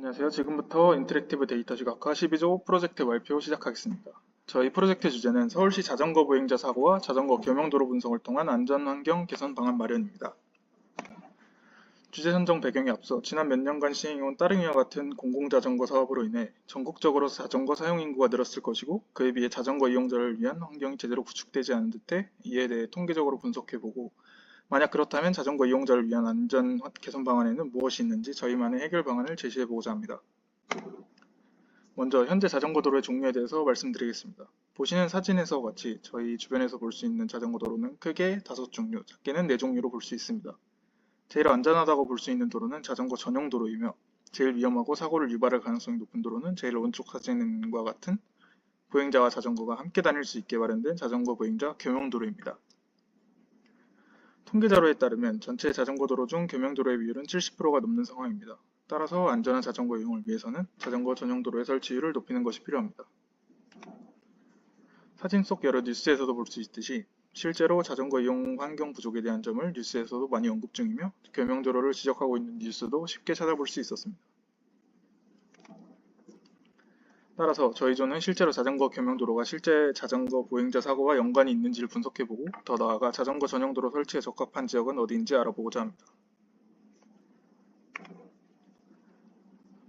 안녕하세요. 지금부터 인터랙티브 데이터 시각화 12조 프로젝트 발표 시작하겠습니다. 저희 프로젝트 주제는 서울시 자전거 보행자 사고와 자전거 교명도로 분석을 통한 안전환경 개선 방안 마련입니다. 주제 선정 배경에 앞서 지난 몇 년간 시행해온 따릉이와 같은 공공자전거 사업으로 인해 전국적으로 자전거 사용 인구가 늘었을 것이고, 그에 비해 자전거 이용자를 위한 환경이 제대로 구축되지 않은 듯해 이에 대해 통계적으로 분석해보고, 만약 그렇다면 자전거 이용자를 위한 안전 개선 방안에는 무엇이 있는지 저희만의 해결 방안을 제시해보고자 합니다. 먼저 현재 자전거 도로의 종류에 대해서 말씀드리겠습니다. 보시는 사진에서 같이 저희 주변에서 볼 수 있는 자전거 도로는 크게 5종류, 작게는 4종류로 볼 수 있습니다. 제일 안전하다고 볼 수 있는 도로는 자전거 전용 도로이며, 제일 위험하고 사고를 유발할 가능성이 높은 도로는 제일 오른쪽 사진과 같은 보행자와 자전거가 함께 다닐 수 있게 마련된 자전거 보행자 교명 도로입니다. 통계 자료에 따르면 전체 자전거 도로 중 교명 도로의 비율은 70%가 넘는 상황입니다. 따라서 안전한 자전거 이용을 위해서는 자전거 전용 도로의 설치율을 높이는 것이 필요합니다. 사진 속 여러 뉴스에서도 볼 수 있듯이 실제로 자전거 이용 환경 부족에 대한 점을 뉴스에서도 많이 언급 중이며, 교명 도로를 지적하고 있는 뉴스도 쉽게 찾아볼 수 있었습니다. 따라서 저희 조는 실제로 자전거 교명 도로가 실제 자전거 보행자 사고와 연관이 있는지를 분석해보고, 더 나아가 자전거 전용 도로 설치에 적합한 지역은 어디인지 알아보고자 합니다.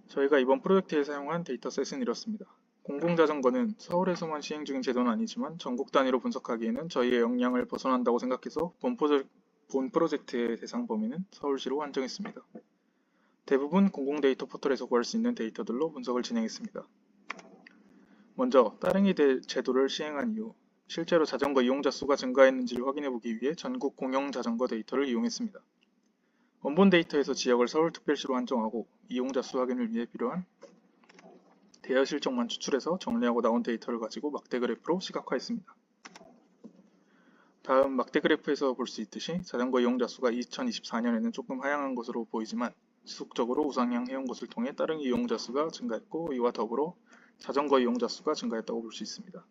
저희가 이번 프로젝트에 사용한 데이터셋은 이렇습니다. 공공자전거는 서울에서만 시행 중인 제도는 아니지만 전국 단위로 분석하기에는 저희의 역량을 벗어난다고 생각해서 본 프로젝트의 대상 범위는 서울시로 한정했습니다. 대부분 공공데이터 포털에서 구할 수 있는 데이터들로 분석을 진행했습니다. 먼저 따릉이 제도를 시행한 이후 실제로 자전거 이용자 수가 증가했는지를 확인해보기 위해 전국 공영 자전거 데이터를 이용했습니다. 원본 데이터에서 지역을 서울특별시로 한정하고 이용자 수 확인을 위해 필요한 대여 실적만 추출해서 정리하고 나온 데이터를 가지고 막대 그래프로 시각화했습니다. 다음 막대 그래프에서 볼 수 있듯이 자전거 이용자 수가 2024년에는 조금 하향한 것으로 보이지만 지속적으로 우상향 해온 것을 통해 따릉이 이용자 수가 증가했고, 이와 더불어 자전거 이용자 수가 증가했다고 볼 수 있습니다.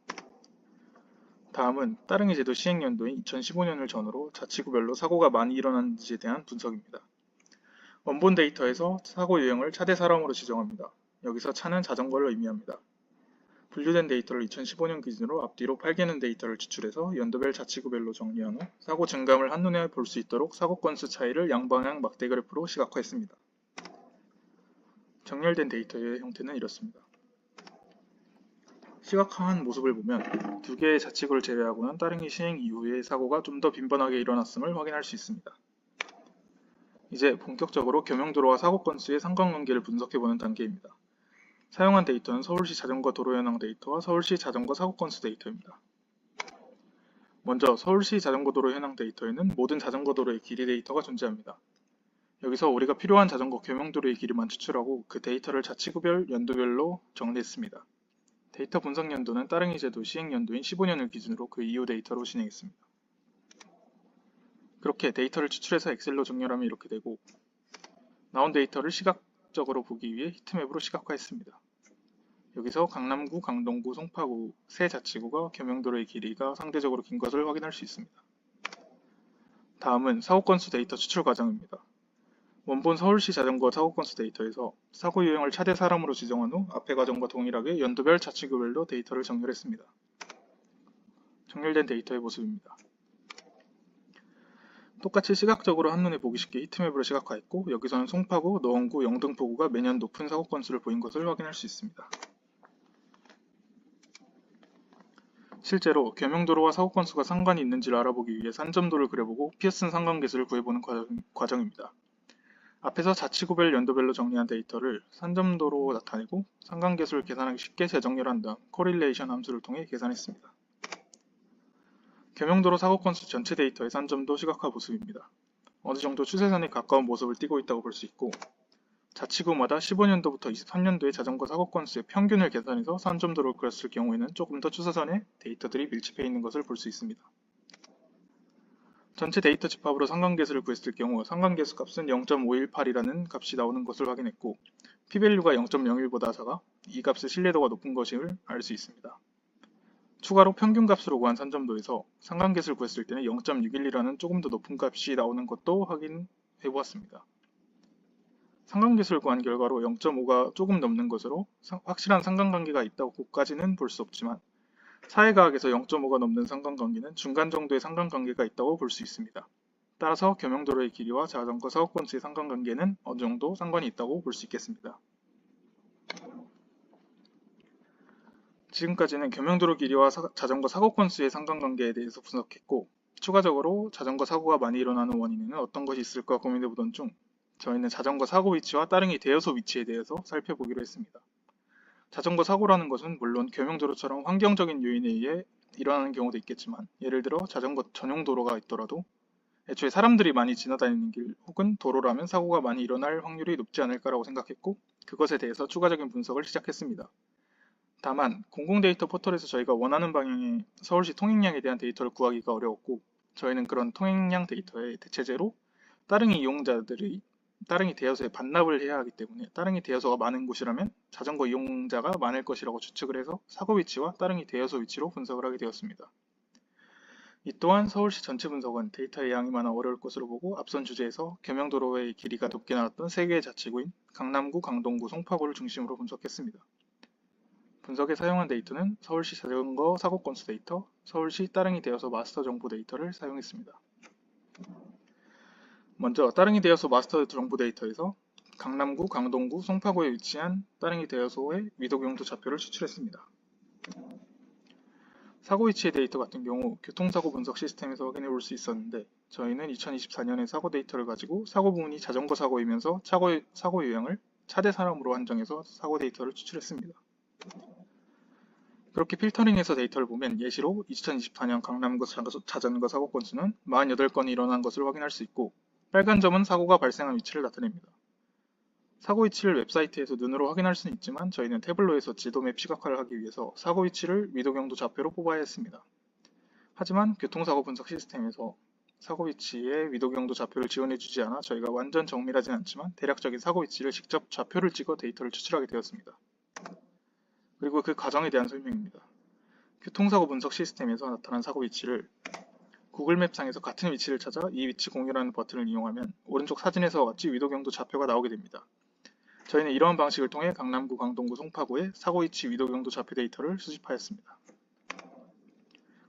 다음은 따릉이 제도 시행 연도인 2015년을 전후로 자치구별로 사고가 많이 일어났는지에 대한 분석입니다. 원본 데이터에서 사고 유형을 차대 사람으로 지정합니다. 여기서 차는 자전거를 의미합니다. 분류된 데이터를 2015년 기준으로 앞뒤로 8개는 데이터를 추출해서 연도별 자치구별로 정리한 후 사고 증감을 한눈에 볼 수 있도록 사고 건수 차이를 양방향 막대 그래프로 시각화했습니다. 정렬된 데이터의 형태는 이렇습니다. 시각화한 모습을 보면 2개의 자치구를 제외하고는 따릉이 시행 이후에 사고가 좀 더 빈번하게 일어났음을 확인할 수 있습니다. 이제 본격적으로 교명도로와 사고 건수의 상관관계를 분석해보는 단계입니다. 사용한 데이터는 서울시 자전거 도로 현황 데이터와 서울시 자전거 사고 건수 데이터입니다. 먼저 서울시 자전거 도로 현황 데이터에는 모든 자전거 도로의 길이 데이터가 존재합니다. 여기서 우리가 필요한 자전거 교명도로의 길이만 추출하고 그 데이터를 자치구별 연도별로 정리했습니다. 데이터 분석 연도는 따릉이 제도 시행 연도인 15년을 기준으로 그 이후 데이터로 진행했습니다. 그렇게 데이터를 추출해서 엑셀로 정렬하면 이렇게 되고, 나온 데이터를 시각적으로 보기 위해 히트맵으로 시각화했습니다. 여기서 강남구, 강동구, 송파구 세 자치구가 교명도로의 길이가 상대적으로 긴 것을 확인할 수 있습니다. 다음은 사고 건수 데이터 추출 과정입니다. 원본 서울시 자전거 사고 건수 데이터에서 사고 유형을 차대 사람으로 지정한 후 앞의 과정과 동일하게 연도별 자치구별로 데이터를 정렬했습니다. 정렬된 데이터의 모습입니다. 똑같이 시각적으로 한눈에 보기 쉽게 히트맵으로 시각화했고, 여기서는 송파구, 노원구, 영등포구가 매년 높은 사고 건수를 보인 것을 확인할 수 있습니다. 실제로 교명도로와 사고 건수가 상관이 있는지를 알아보기 위해 산점도를 그려보고 피어슨 상관계수를 구해보는 과정입니다. 앞에서 자치구별 연도별로 정리한 데이터를 산점도로 나타내고 상관계수를 계산하기 쉽게 재정렬한 다음 코릴레이션 함수를 통해 계산했습니다. 교명도로 사고 건수 전체 데이터의 산점도 시각화 모습입니다. 어느 정도 추세선에 가까운 모습을 띠고 있다고 볼 수 있고, 자치구마다 15년도부터 23년도의 자전거 사고 건수의 평균을 계산해서 산점도를 그렸을 경우에는 조금 더 추세선에 데이터들이 밀집해 있는 것을 볼 수 있습니다. 전체 데이터 집합으로 상관계수를 구했을 경우 상관계수 값은 0.518이라는 값이 나오는 것을 확인했고, p-value가 0.01보다 작아 이 값의 신뢰도가 높은 것을 알 수 있습니다. 추가로 평균값으로 구한 산점도에서 상관계수를 구했을 때는 0.612라는 조금 더 높은 값이 나오는 것도 확인해 보았습니다. 상관계수를 구한 결과로 0.5가 조금 넘는 것으로 확실한 상관관계가 있다고까지는 볼 수 없지만 사회과학에서 0.5가 넘는 상관관계는 중간 정도의 상관관계가 있다고 볼 수 있습니다. 따라서 교명도로의 길이와 자전거 사고 건수의 상관관계는 어느 정도 상관이 있다고 볼 수 있겠습니다. 지금까지는 교명도로 길이와 자전거 사고 건수의 상관관계에 대해서 분석했고, 추가적으로 자전거 사고가 많이 일어나는 원인에는 어떤 것이 있을까 고민해보던 중 저희는 자전거 사고 위치와 따릉이 대여소 위치에 대해서 살펴보기로 했습니다. 자전거 사고라는 것은 물론 교명도로처럼 환경적인 요인에 의해 일어나는 경우도 있겠지만, 예를 들어 자전거 전용 도로가 있더라도 애초에 사람들이 많이 지나다니는 길 혹은 도로라면 사고가 많이 일어날 확률이 높지 않을까라고 생각했고, 그것에 대해서 추가적인 분석을 시작했습니다. 다만 공공데이터 포털에서 저희가 원하는 방향의 서울시 통행량에 대한 데이터를 구하기가 어려웠고, 저희는 그런 통행량 데이터의 대체제로 따릉이 이용자들이 따릉이 대여소에 반납을 해야 하기 때문에 따릉이 대여소가 많은 곳이라면 자전거 이용자가 많을 것이라고 추측을 해서 사고 위치와 따릉이 대여소 위치로 분석을 하게 되었습니다. 이 또한 서울시 전체 분석은 데이터의 양이 많아 어려울 것으로 보고, 앞선 주제에서 교명도로의 길이가 높게 나왔던 세 개의 자치구인 강남구, 강동구, 송파구를 중심으로 분석했습니다. 분석에 사용한 데이터는 서울시 자전거 사고 건수 데이터, 서울시 따릉이 대여소 마스터 정보 데이터를 사용했습니다. 먼저 따릉이 대여소 마스터 정보 데이터에서 강남구, 강동구, 송파구에 위치한 따릉이 대여소의 위도경도 좌표를 추출했습니다. 사고 위치의 데이터 같은 경우 교통사고 분석 시스템에서 확인해 볼 수 있었는데, 저희는 2024년의 사고 데이터를 가지고 사고 부문이 자전거 사고이면서 사고 유형을 차대 사람으로 한정해서 사고 데이터를 추출했습니다. 그렇게 필터링해서 데이터를 보면 예시로 2024년 강남구 자전거 사고 건수는 48건이 일어난 것을 확인할 수 있고, 빨간 점은 사고가 발생한 위치를 나타냅니다. 사고 위치를 웹사이트에서 눈으로 확인할 수는 있지만 저희는 태블로에서 지도맵 시각화를 하기 위해서 사고 위치를 위도경도 좌표로 뽑아야 했습니다. 하지만 교통사고 분석 시스템에서 사고 위치의 위도경도 좌표를 지원해주지 않아 저희가 완전 정밀하진 않지만 대략적인 사고 위치를 직접 좌표를 찍어 데이터를 추출하게 되었습니다. 그리고 그 과정에 대한 설명입니다. 교통사고 분석 시스템에서 나타난 사고 위치를 구글맵상에서 같은 위치를 찾아 이 위치 공유라는 버튼을 이용하면 오른쪽 사진에서와 같이 위도경도 좌표가 나오게 됩니다. 저희는 이러한 방식을 통해 강남구, 강동구, 송파구의 사고 위치 위도경도 좌표 데이터를 수집하였습니다.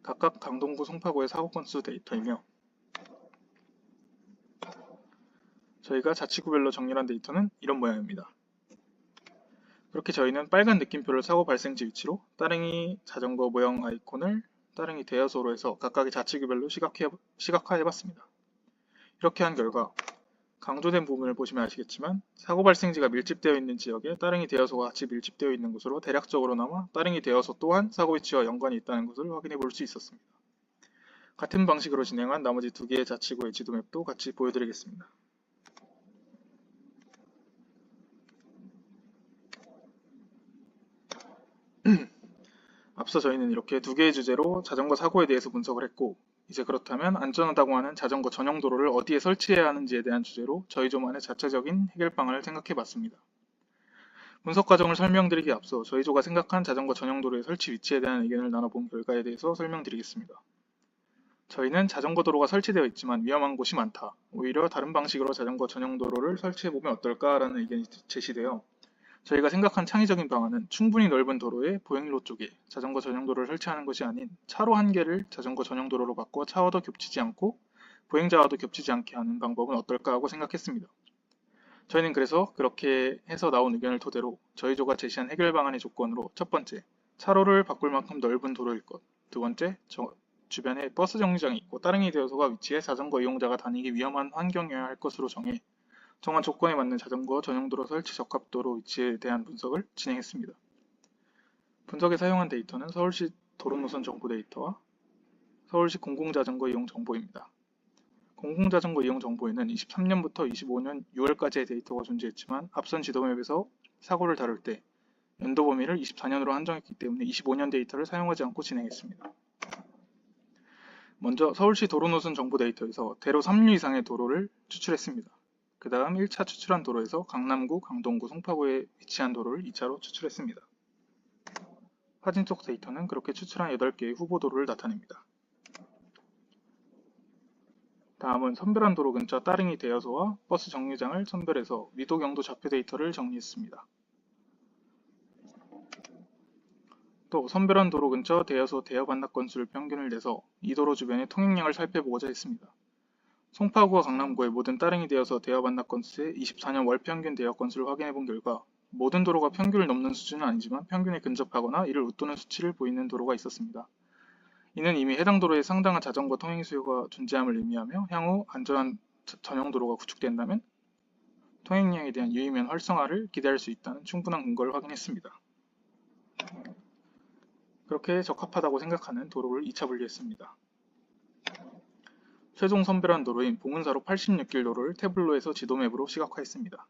각각 강동구, 송파구의 사고 건수 데이터이며 저희가 자치구별로 정렬한 데이터는 이런 모양입니다. 그렇게 저희는 빨간 느낌표를 사고 발생지 위치로 따릉이 자전거 모형 아이콘을 따릉이 대여소로 해서 각각의 자치구별로 시각화해봤습니다. 이렇게 한 결과 강조된 부분을 보시면 아시겠지만 사고 발생지가 밀집되어 있는 지역에 따릉이 대여소가 같이 밀집되어 있는 것으로 대략적으로나마 따릉이 대여소 또한 사고 위치와 연관이 있다는 것을 확인해 볼 수 있었습니다. 같은 방식으로 진행한 나머지 두 개의 자치구의 지도맵도 같이 보여드리겠습니다. 앞서 저희는 이렇게 두 개의 주제로 자전거 사고에 대해서 분석을 했고, 이제 그렇다면 안전하다고 하는 자전거 전용 도로를 어디에 설치해야 하는지에 대한 주제로 저희조만의 자체적인 해결 방안을 생각해 봤습니다. 분석 과정을 설명드리기 앞서 저희조가 생각한 자전거 전용 도로의 설치 위치에 대한 의견을 나눠본 결과에 대해서 설명드리겠습니다. 저희는 자전거 도로가 설치되어 있지만 위험한 곳이 많다, 오히려 다른 방식으로 자전거 전용 도로를 설치해보면 어떨까라는 의견이 제시되어 저희가 생각한 창의적인 방안은 충분히 넓은 도로의 보행로 쪽에 자전거 전용 도로를 설치하는 것이 아닌 차로 한 개를 자전거 전용 도로로 바꿔 차와도 겹치지 않고 보행자와도 겹치지 않게 하는 방법은 어떨까 하고 생각했습니다. 저희는 그래서 그렇게 해서 나온 의견을 토대로 저희조가 제시한 해결 방안의 조건으로 첫 번째, 차로를 바꿀 만큼 넓은 도로일 것, 두 번째, 주변에 버스 정류장이 있고 따릉이 대여소가 위치해 자전거 이용자가 다니기 위험한 환경이어야 할 것으로 정한 조건에 맞는 자전거 전용도로 설치 적합도로 위치에 대한 분석을 진행했습니다. 분석에 사용한 데이터는 서울시 도로노선 정보 데이터와 서울시 공공자전거 이용 정보입니다. 공공자전거 이용 정보에는 23년부터 25년 6월까지의 데이터가 존재했지만 앞선 지도맵에서 사고를 다룰 때 연도 범위를 24년으로 한정했기 때문에 25년 데이터를 사용하지 않고 진행했습니다. 먼저 서울시 도로노선 정보 데이터에서 대로 3류 이상의 도로를 추출했습니다. 그 다음 1차 추출한 도로에서 강남구, 강동구, 송파구에 위치한 도로를 2차로 추출했습니다. 사진 속 데이터는 그렇게 추출한 8개의 후보 도로를 나타냅니다. 다음은 선별한 도로 근처 따릉이 대여소와 버스 정류장을 선별해서 위도 경도 좌표 데이터를 정리했습니다. 또 선별한 도로 근처 대여소 대여 반납 건수를 평균을 내서 이 도로 주변의 통행량을 살펴보고자 했습니다. 송파구와 강남구의 모든 따릉이 대여소 대여 반납 건수의 24년 월 평균 대여 건수를 확인해 본 결과 모든 도로가 평균을 넘는 수준은 아니지만 평균에 근접하거나 이를 웃도는 수치를 보이는 도로가 있었습니다. 이는 이미 해당 도로에 상당한 자전거 통행 수요가 존재함을 의미하며 향후 안전한 전용 도로가 구축된다면 통행량에 대한 유의면 활성화를 기대할 수 있다는 충분한 근거를 확인했습니다. 그렇게 적합하다고 생각하는 도로를 2차 분류했습니다. 최종 선별한 도로인 봉은사로 86길 도로를 태블로에서 지도맵으로 시각화했습니다.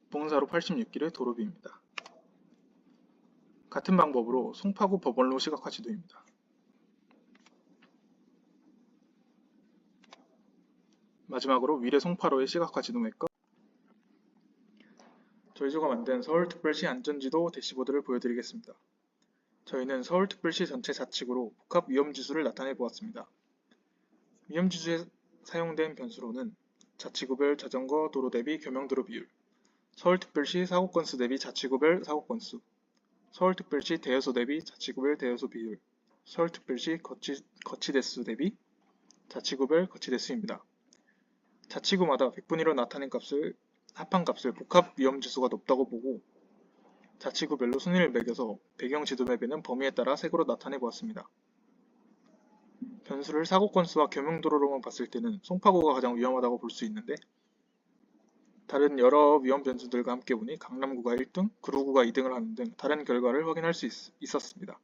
봉은사로 86길의 도로뷰입니다. 같은 방법으로 송파구 법원로 시각화 지도입니다. 마지막으로 위례 송파로의 시각화 지도맵과 저희조가 만든 서울특별시 안전지도 대시보드를 보여드리겠습니다. 저희는 서울특별시 전체 좌측으로 복합 위험지수를 나타내 보았습니다. 위험지수에 사용된 변수로는 자치구별 자전거 도로 대비 교명도로 비율, 서울특별시 사고건수 대비 자치구별 사고건수, 서울특별시 대여소 대비 자치구별 대여소 비율, 서울특별시 거치대수 대비 자치구별 거치대수입니다. 자치구마다 100분의 1로 나타낸 값을 합한값을 복합 위험지수가 높다고 보고 자치구별로 순위를 매겨서 배경 지도맵에는 범위에 따라 색으로 나타내 보았습니다. 변수를 사고건수와 교명도로로만 봤을 때는 송파구가 가장 위험하다고 볼 수 있는데 다른 여러 위험 변수들과 함께 보니 강남구가 1등, 구로구가 2등을 하는 등 다른 결과를 확인할 수 있었습니다.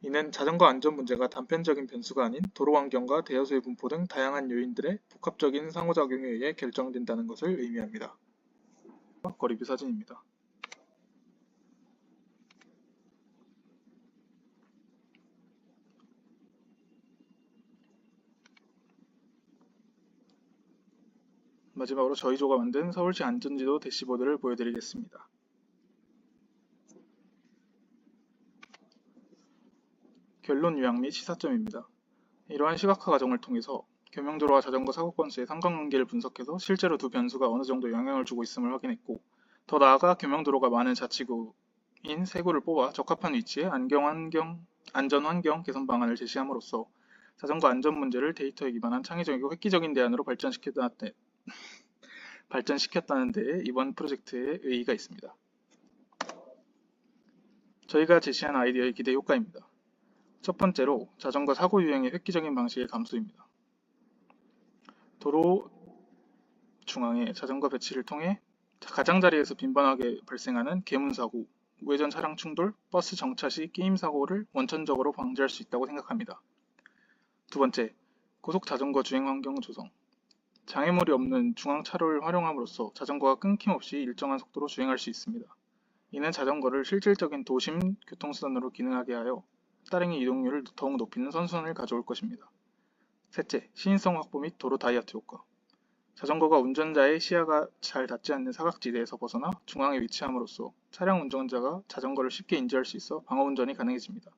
이는 자전거 안전 문제가 단편적인 변수가 아닌 도로 환경과 대여소의 분포 등 다양한 요인들의 복합적인 상호작용에 의해 결정된다는 것을 의미합니다. 거리뷰 사진입니다. 마지막으로 저희조가 만든 서울시 안전지도 대시보드를 보여드리겠습니다. 결론 요약 및 시사점입니다. 이러한 시각화 과정을 통해서 교명도로와 자전거 사고 건수의 상관관계를 분석해서 실제로 두 변수가 어느 정도 영향을 주고 있음을 확인했고, 더 나아가 교명도로가 많은 자치구인 세 구를 뽑아 적합한 위치에 안전환경 개선 방안을 제시함으로써 자전거 안전 문제를 데이터에 기반한 창의적이고 획기적인 대안으로 발전시켰다는 데에 이번 프로젝트의 의의가 있습니다. 저희가 제시한 아이디어의 기대 효과입니다. 첫 번째로 자전거 사고 유형의 획기적인 방식의 감소입니다. 도로 중앙에 자전거 배치를 통해 가장자리에서 빈번하게 발생하는 계문사고, 우회전 차량 충돌, 버스 정차 시 끼임 사고를 원천적으로 방지할 수 있다고 생각합니다. 두 번째, 고속 자전거 주행 환경 조성. 장애물이 없는 중앙 차로를 활용함으로써 자전거가 끊김없이 일정한 속도로 주행할 수 있습니다. 이는 자전거를 실질적인 도심 교통수단으로 기능하게 하여 따릉이 이동률을 더욱 높이는 선순환을 가져올 것입니다. 셋째, 시인성 확보 및 도로 다이어트 효과. 자전거가 운전자의 시야가 잘 닿지 않는 사각지대에서 벗어나 중앙에 위치함으로써 차량 운전자가 자전거를 쉽게 인지할 수 있어 방어운전이 가능해집니다.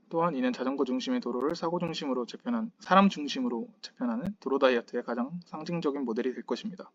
또한 이는 자전거 중심의 도로를 사람 중심으로 재편하는 도로 다이어트의 가장 상징적인 모델이 될 것입니다.